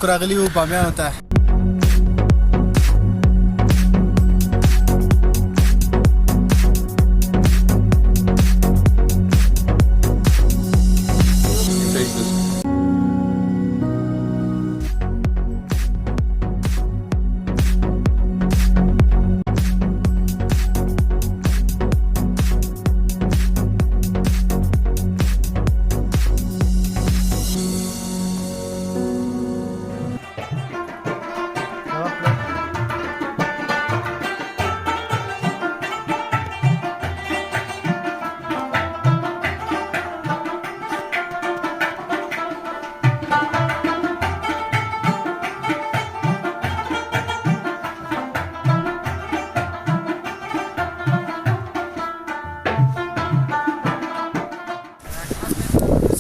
موږ راغلي یو بامیانو ته.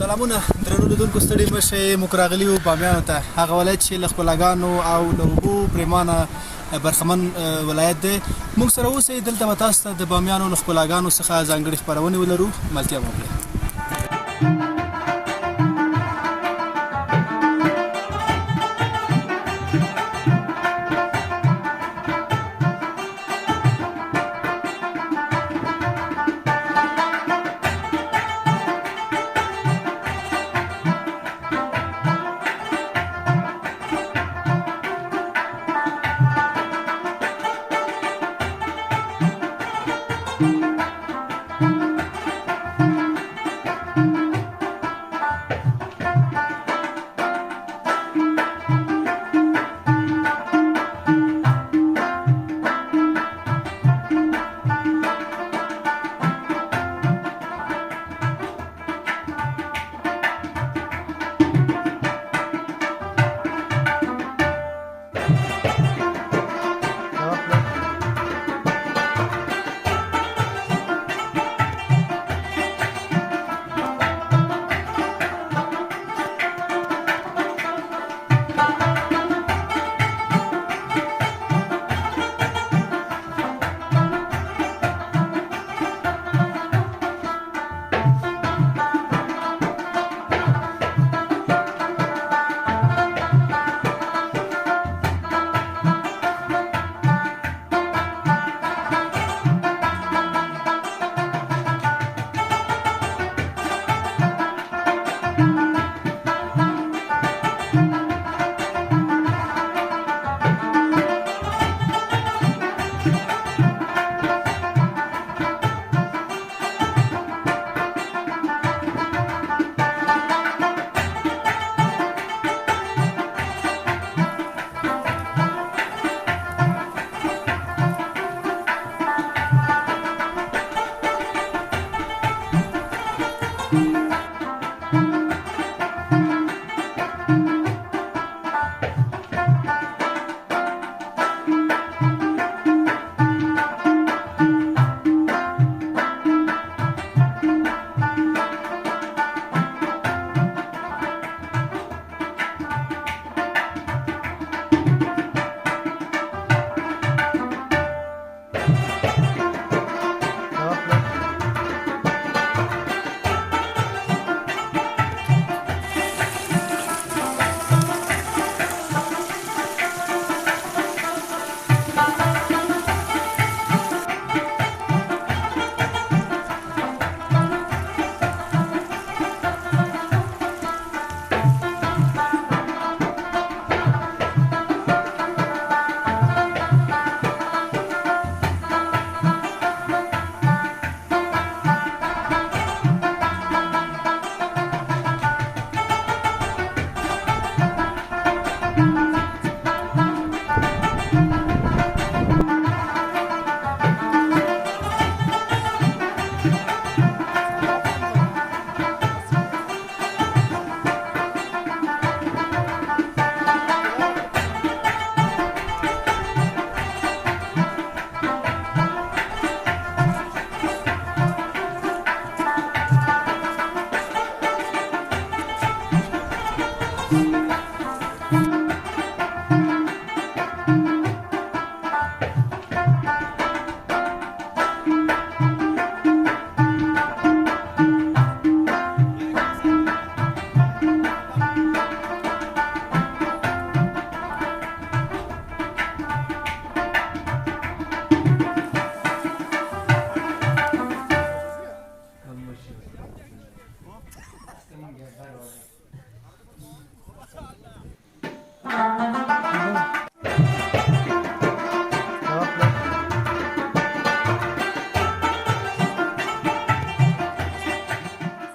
سلامونه درنو لیدونکو، ستړي مه شئ. موږ راغلي یو بامیانو ته، هغه ولایت چې له ښکلاګانو او له اوبو پرېمانه برخمن ولایت دی. موږ سره اوسئ، دلته به تاسو ته د بامیانو له ښکلاګانو څخه ځانګړې خپرونې ولرو. ملتیا مو وکړئ.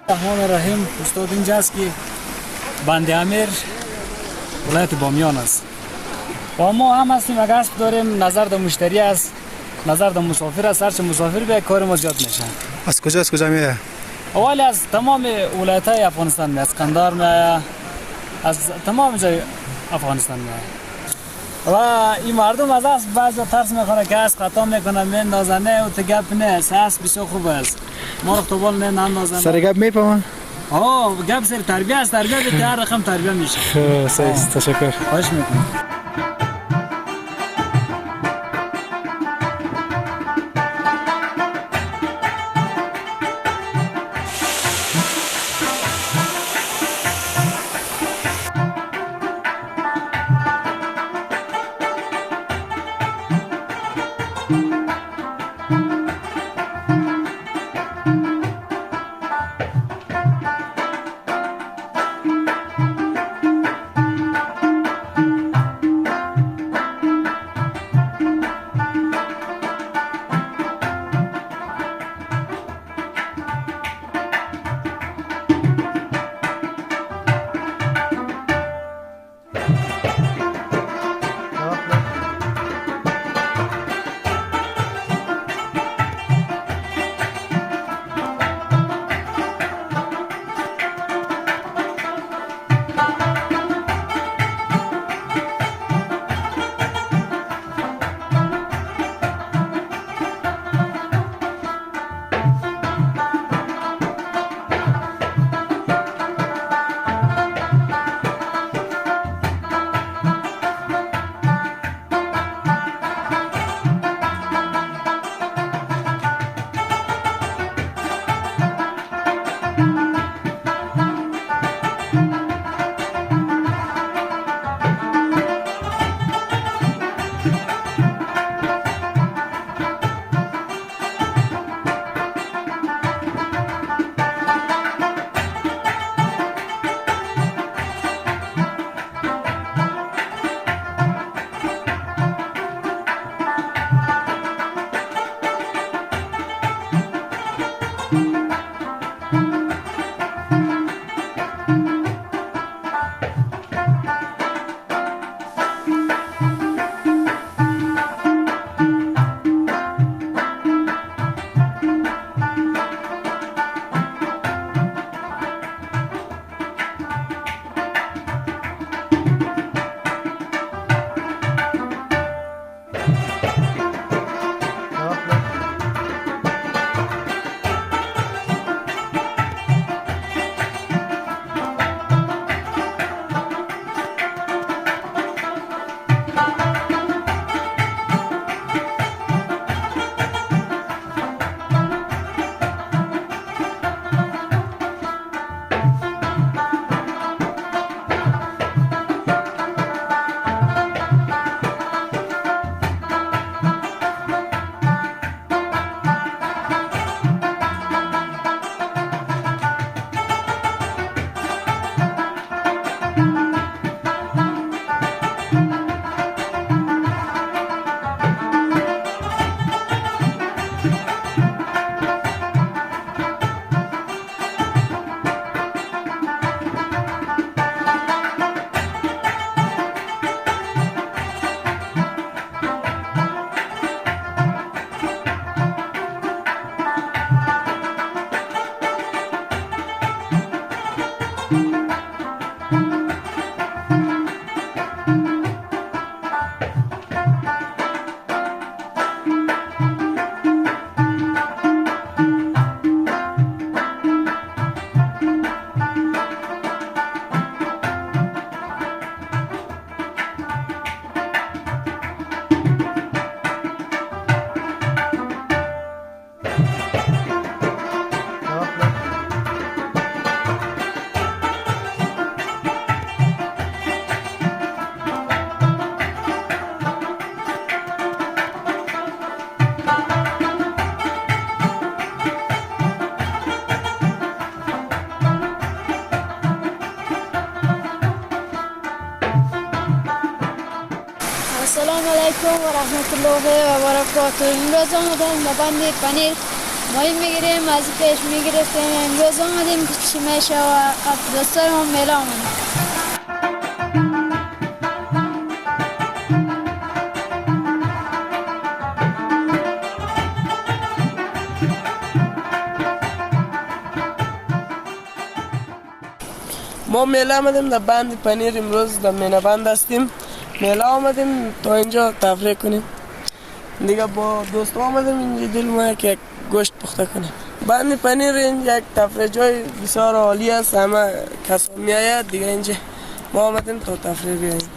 الرحمن الرحیم. استاد اینجاست که بند امیر ولایت بامیان است و ما هم هستیم اگر اسب داریم نظر در مشتری است، نظر در مسافر است. هرچه مسافر به کار ما زیاد میشه. از کجا میاد؟ اولی از تمام ولایت های افغانستان میاد، از قندار میاد، از تمام جای افغانستان میاد. و این مردم از اسب بعضی ترس میخوره که اسب خطا میکنه میندازه. نه او گپ نیست، اسب بسیار خوب است. ما رو تو بال نه نندازن. سر گپ میپمن؟ گپ سر تربیه است. تربیه به هر رقم تربیه میشه. سعی تشکر. خواهش میکنم. علیکم و رحمت الله و برکاته. امروز آمدیم به بند پنیر ماهی میگیریم، از پیش میگرفتیم. امروز آمدیم که چی میشه و دوستای ما میله آمدیم. ما میله آمدیم در بند پنیر. امروز در مینه بند هستیم. میله آمدیم تا اینجا تفریح کنیم دیگه. با دوست آمدیم اینجا دل ما یک گوشت پخته کنیم. بند پنیر اینجا یک تفریح جای بسیار عالی است. همه کسا میآید دیگه. اینجا ما آمدیم تا تفریح بیاییم.